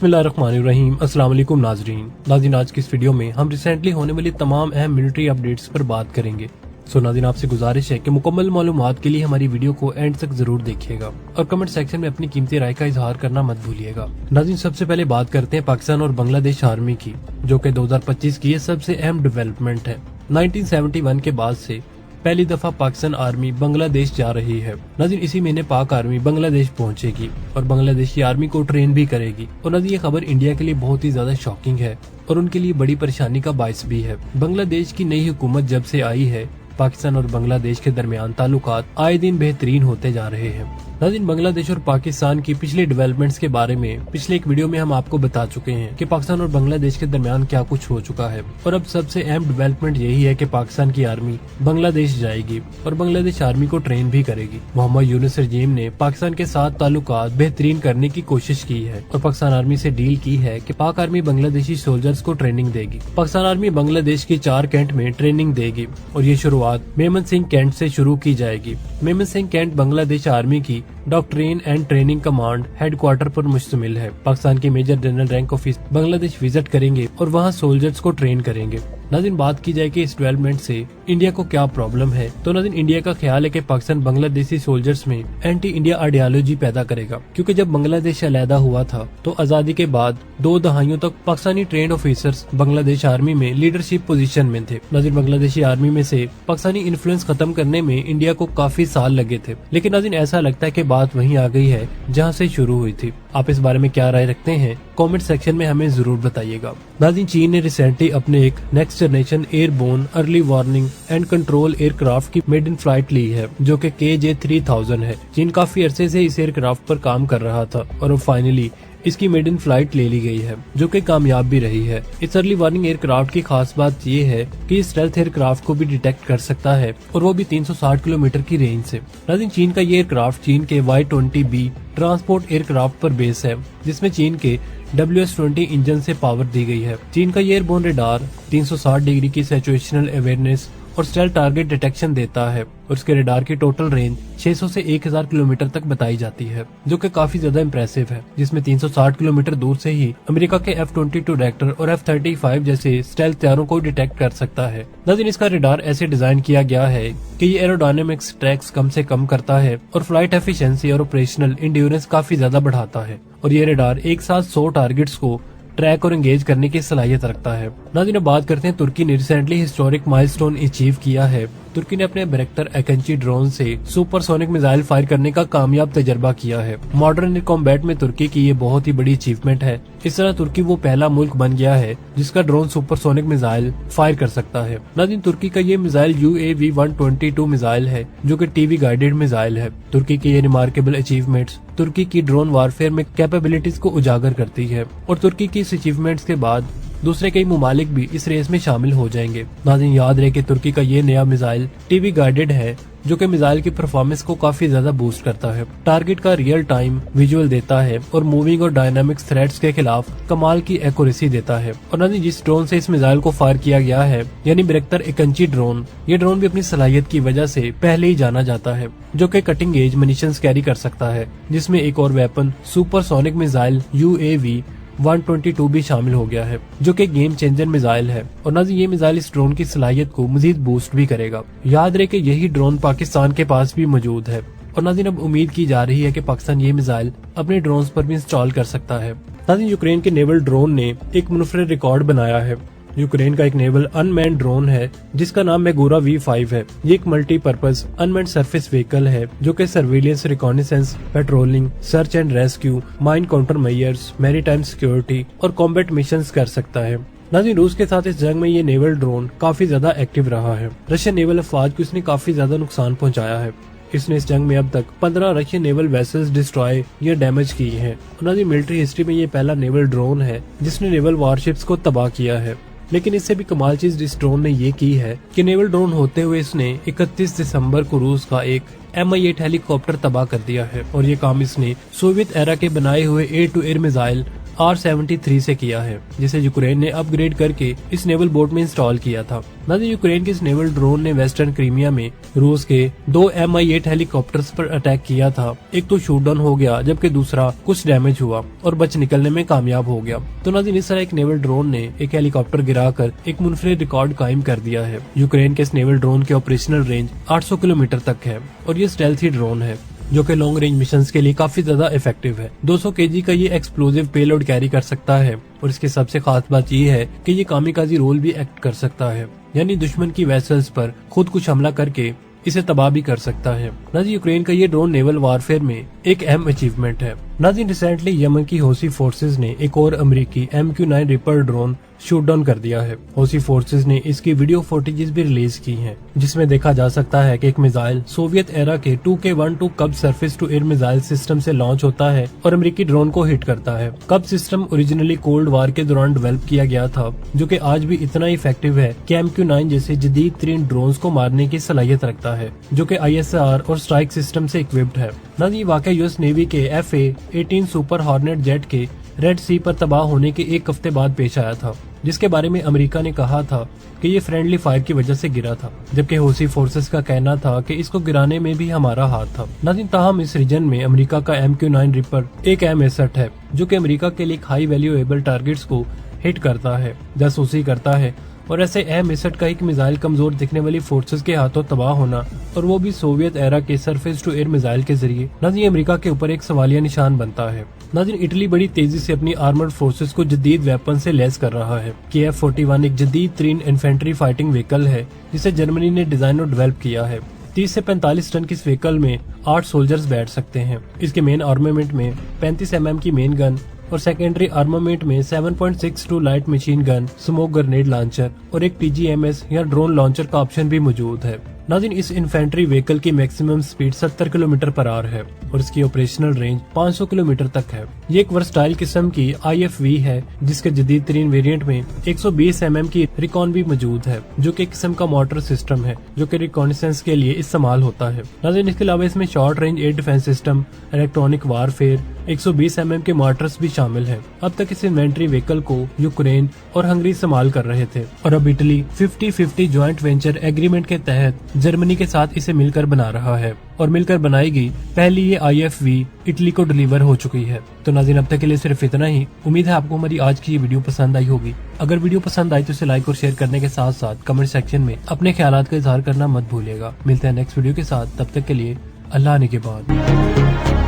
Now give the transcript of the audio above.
बिस्मिल्लाहिर्रहमानिर्रहीम। अस्सलाम वालेकुम नाज़रीन, आज की इस वीडियो में हम रिसेंटली होने वाली तमाम अहम मिलिट्री अपडेट्स पर बात करेंगे। नाज़रीन, आपसे गुजारिश है कि मुकम्मल मालूमात के लिए हमारी वीडियो को एंड तक जरूर देखिएगा और कमेंट सेक्शन में अपनी कीमती राय का इजहार करना मत भूलिएगा। नाज़रीन, सबसे पहले बात करते हैं पाकिस्तान और बांग्लादेश आर्मी की, जो कि 2025 की सबसे अहम डेवलपमेंट है। 1971 के बाद से पहली दफा पाकिस्तान आर्मी बांग्लादेश जा रही है। नाज़रीन, इसी महीने पाक आर्मी बांग्लादेश पहुंचेगी और बांग्लादेशी आर्मी को ट्रेन भी करेगी। और नाज़रीन, ये खबर इंडिया के लिए बहुत ही ज्यादा शॉकिंग है और उनके लिए बड़ी परेशानी का बायस भी है। बांग्लादेश की नई हुकूमत जब से आई है, पाकिस्तान और बांग्लादेश के दरमियान ताल्लुकात आए दिन बेहतरीन होते जा रहे हैं। नाज़रीन, बांग्लादेश और पाकिस्तान की पिछली डेवलपमेंट्स के बारे में पिछले एक वीडियो में हम आपको बता चुके हैं कि पाकिस्तान और बांग्लादेश के दरमियान क्या कुछ हो चुका है। और अब सबसे अहम डेवलपमेंट यही है कि पाकिस्तान की आर्मी बांग्लादेश जाएगी और बांग्लादेश आर्मी को ट्रेन भी करेगी। मोहम्मद यूनुस रजीम ने पाकिस्तान के साथ ताल्लुकात बेहतरीन करने की कोशिश की है और पाकिस्तान आर्मी से डील की है कि पाक आर्मी बांग्लादेशी सोल्जर्स को ट्रेनिंग देगी। पाकिस्तान आर्मी बांग्लादेश की 4 कैंट में ट्रेनिंग देगी और ये शुरुआत मेमन सिंह कैंट से शुरू की जाएगी। Mymensingh cantt Bangladesh army की doctrine and training command headquarter पर मुश्तमिल है। पाकिस्तान के major general rank office Bangladesh visit करेंगे और वहां सोल्जर्स को ट्रेन करेंगे। नाज़रीन, बात की जाए कि इस डेवलपमेंट से इंडिया को क्या प्रॉब्लम है, तो नाज़रीन, इंडिया का ख्याल है कि पाकिस्तान बांग्लादेशी सोल्जर्स में एंटी इंडिया आइडियोलॉजी पैदा करेगा, क्योंकि जब बांग्लादेश अलहदा हुआ था तो आजादी के बाद 2 दहाइयों तक Pakistani trend officers Bangladesh army में लीडरशिप पोजीशन में थे। नाज़रीन, बांग्लादेशी आर्मी में से पाकिस्तानी इन्फ्लुएंस खत्म करने में इंडिया को काफी साल लगे थे, लेकिन नाज़रीन, ऐसा लगता है कि बात वहीं आ गई है जहां से शुरू हुई थी। आप इस बारे में क्या राय रखते हैं, कमेंट सेक्शन में हमें जरूर बताइएगा। नाज़रीन, चीन ने रिसेंटली अपने एक next generation airborne early warning and control aircraft की मेड इन फ्लाइट ली है, जो कि KJ-3000 है। चीन काफी अरसे से इस एयरक्राफ्ट पर काम कर रहा था और फाइनली इसकी मेड इन फ्लाइट ले ली गई है, जो कि कामयाब भी रही है। इस अर्ली वार्निंग एयरक्राफ्ट की खास बात ये है कि इस स्टेल्थ एयरक्राफ्ट को भी डिटेक्ट कर सकता है और वो भी 360 किलोमीटर की रेंज से। नाज़रीन, चीन का ये एयरक्राफ्ट चीन के Y-20B ट्रांसपोर्ट एयरक्राफ्ट पर बेस है, जिसमें चीन के WS-20 इंजन से पावर दी गई है। चीन का ये एयरबोर्न रेडार 360 डिग्री की सिचुएशनल अवेयरनेस और स्टेल्थ टारगेट डिटेक्शन देता है और उसके रेडार की टोटल रेंज 600 से 1000 किलोमीटर तक बताई जाती है, जो कि काफी ज्यादा इम्प्रेसिव है, जिसमें 360 किलोमीटर दूर से ही अमेरिका के F-22 रैप्टर और F-35 जैसे स्टेल्थ हथियारों को डिटेक्ट कर सकता है। नाज़रीन, इसका रेडार ऐसे डिजाइन किया गया है कि ये एरोडायनेमिक्स ट्रैक्स कम से कम करता है और फ्लाइट एफिशिएंसी और ऑपरेशनल इंड्योरेंस काफी ज्यादा बढ़ाता है और ये रेडार एक साथ 100 टारगेट्स को ट्रैक और एंगेज करने की सलाहियत रखता है। नाज़रीन, अब बात करते हैं, तुर्की ने रिसेंटली हिस्टोरिक माइलस्टोन अचीव किया है। तुर्की ने अपने बैरक्टर एकेंची ड्रोन से सुपरसोनिक मिसाइल फायर करने का कामयाब तजर्बा किया है। मॉडर्न एयर कॉम्बैट में तुर्की की ये बहुत ही बड़ी अचीवमेंट है। इस तरह तुर्की वो पहला मुल्क बन गया है जिसका ड्रोन सुपरसोनिक मिसाइल फायर कर सकता है। नाज़रीन, तुर्की का ये मिसाइल UAV-122 मिसाइल है, जो कि टीवी गाइडेड मिसाइल है। तुर्की की ये रिमार्केबल अचीवमेंट्स तुर्की की ड्रोन वारफेयर में कैपेबिलिटीज को उजागर करती है और तुर्की की इस अचीवमेंट्स के बाद दूसरे कई मुमालिक भी इस रेस में शामिल हो जाएंगे। नाज़रीन, याद रहे कि तुर्की का ये नया मिसाइल टीवी गाइडेड है, जो कि मिसाइल की परफॉर्मेंस को काफी ज्यादा बूस्ट करता है, टारगेट का रियल टाइम विजुअल देता है और मूविंग और डायनामिक्स थ्रेट्स के खिलाफ कमाल की एक्यूरेसी देता है। और नाज़रीन, जिस ड्रोन से इस मिसाइल को फायर किया गया है, यानी बैरक्टर एकेंची ड्रोन, ये ड्रोन भी अपनी सलाहियत की वजह से पहले ही जाना जाता है, जो कि कटिंग एज मनीशंस कैरी कर सकता है, जिसमें एक और वेपन सुपरसोनिक मिसाइल UAV-122 भी शामिल हो गया है, जो कि गेम चेंजर मिसाइल है। और नाज़रीन, ये मिसाइल इस ड्रोन की सलाहियत को मजीद बूस्ट भी करेगा। याद रहे कि यही ड्रोन पाकिस्तान के पास भी मौजूद है और नाज़रीन, अब उम्मीद की जा रही है कि पाकिस्तान ये मिसाइल अपने ड्रोन्स पर भी इंस्टॉल कर सकता है। नाज़रीन, यूक्रेन के नेवल ड्रोन ने एक मुनफरिद रिकॉर्ड बनाया है। यूक्रेन का एक नेवल अनमैन्ड ड्रोन है जिसका नाम मेगोरा V5 है। ये एक मल्टीपर्पज अनमैन्ड सरफेस व्हीकल है, जो कि surveillance, reconnaissance, patrolling, search and rescue, mine counter measures, maritime security और कॉम्बैट मिशंस कर सकता है। नाज़रीन, रूस के साथ इस जंग में ये नेवल ड्रोन काफी ज्यादा एक्टिव रहा है। रशियन नेवल अफवाज को इसने काफी ज्यादा नुकसान पहुंचाया है। इसने इस जंग में अब तक 15 रशियन नेवल वेसल्स डिस्ट्रॉय या डैमेज की है। नाज़रीन, मिलिट्री हिस्ट्री में ये पहला नेवल ड्रोन है जिसने नेवल वारशिप्स को तबाह किया है। लेकिन इससे भी कमाल चीज इस ड्रोन ने ये की है कि नेवल ड्रोन होते हुए इसने 31 दिसंबर को रूस का एक Mi-8 हेलीकॉप्टर तबाह कर दिया है और ये काम इसने सोवियत एरा के बनाए हुए air to air missile R-73 से किया है, जिसे यूक्रेन ने अपग्रेड करके इस नेवल बोट में इंस्टॉल किया था। नाज़रीन, यूक्रेन के इस नेवल ड्रोन ने वेस्टर्न क्रीमिया में रूस के 2 Mi-8 हेलीकॉप्टर्स पर अटैक किया था। एक तो शूट डाउन हो गया, जबकि दूसरा कुछ डैमेज हुआ और बच निकलने में कामयाब हो गया। तो नाज़रीन, इस तरह एक नेवल ड्रोन ने एक हेलीकॉप्टर गिराकर एक मुनफरिद रिकॉर्ड कायम कर दिया है। यूक्रेन के इस नेवल ड्रोन की ऑपरेशनल रेंज 800 किलोमीटर तक है और ये स्टेल्थी ड्रोन है जो कि लॉन्ग रेंज मिशंस के लिए काफी ज्यादा इफेक्टिव है। 200 केजी का ये एक्सप्लोजिव पेलोड कैरी कर सकता है और इसकी सबसे खास बात ये है कि ये कामिकाजी रोल भी एक्ट कर सकता है, यानी दुश्मन की वेसल्स पर खुद कुछ हमला करके इसे तबाह भी कर सकता है। नाज़रीन, यूक्रेन का ये ड्रोन नेवल वारफेयर में एक अहम अचीवमेंट है। नाज़रीन, रिसेंटली यमन की हौसी फोर्सेज ने एक और अमेरिकी MQ-9 ripper drone shoot down कर दिया है। हौसी फोर्सेज ने इसकी वीडियो फुटेजेस भी रिलीज की हैं, जिसमें देखा जा सकता है कि एक मिसाइल सोवियत एरा के 2K-12 कब surface to air missile system से लॉन्च होता है और अमेरिकी ड्रोन को हिट करता है। कब सिस्टम ओरिजिनली कोल्ड वार के दौरान डेवलप किया गया था, जो कि आज भी इतना इफेक्टिव है कि MQ-9 जैसे जदीद तरीन ड्रोन को मारने की सलाहियत रखता है, जो कि ISR और स्ट्राइक सिस्टम से इक्विप्ड है। नाज़रीन, ये वाकया US नेवी के FA-18 सुपर हॉर्नेट जेट के रेड सी पर तबाह होने के एक हफ्ते बाद पेश आया था, जिसके बारे में अमेरिका ने कहा था कि ये फ्रेंडली फायर की वजह से गिरा था, जबकि हौसी फोर्सेस का कहना था कि इसको गिराने में भी हमारा हाथ था। नाज़रीन, ताहम इस रीजन में अमेरिका का MQ-9 रिपर एक अहम एसेट है, जो कि अमेरिका के लिए हाई वैल्यूएबल टारगेट्स को हिट करता है, जासूसी करता है और ऐसे अहम एसेट का एक मिसाइल कमजोर दिखने वाली फोर्सेस के हाथों तबाह होना, और वो भी सोवियत एरा के सरफेस टू एयर मिसाइल के जरिए, नाज़रीन अमेरिका के ऊपर एक सवालिया निशान बनता है। नाज़रीन, इटली बड़ी तेजी से अपनी आर्मर्ड फोर्सेस को जदीद वेपन से लैस कर रहा है। KF-41 एक जदीद तरीन इन्फेंट्री फाइटिंग व्हीकल है, जिसे जर्मनी ने डिजाइन और डेवलप किया है। 30 से 45 टन की इस व्हीकल में 8 सोल्जर्स बैठ सकते हैं। इसके मेन आर्मामेंट में 35 mm की मेन गन और सेकेंडरी आर्मामेंट में 7.62 light machine gun, smoke grenade launcher और एक TGMS या ड्रोन लॉन्चर का ऑप्शन भी मौजूद है। नाज़रीन, इस इन्फेंट्री व्हीकल की maximum speed 70 kilometre per hour है और इसकी ऑपरेशनल रेंज 500 किलोमीटर तक है। ये एक वर्सटाइल किस्म की IFV है, जिसके जदीद तरीन वेरिएंट में 120 mm की रिकॉन भी मौजूद है, जो कि एक किस्म का मोटर सिस्टम है जो कि रिकॉनिसेंस के लिए इस्तेमाल होता है। नाज़रीन, इसके अलावा इसमें short range air defence system, electronic warfare, 120 mm के मोटर्स भी शामिल हैं। अब तक इस इन्वेंट्री व्हीकल को यूक्रेन और हंगरी इस्तेमाल कर रहे थे और अब इटली 50-50 ज्वाइंट वेंचर एग्रीमेंट के तहत जर्मनी के साथ इसे मिलकर बना रहा है और मिलकर बनाएगी। पहली ये IFV इटली को डिलीवर हो चुकी है। तो नाज़रीन, अब तक के लिए सिर्फ इतना ही। उम्मीद है आपको हमारी आज की ये वीडियो पसंद आई होगी। अगर वीडियो पसंद आई तो इसे लाइक और शेयर करने के साथ साथ कमेंट सेक्शन में अपने ख्यालात का इजहार करना मत भूलिएगा। मिलते हैं नेक्स्ट वीडियो के साथ, तब तक के लिए अल्लाह ने के बाद।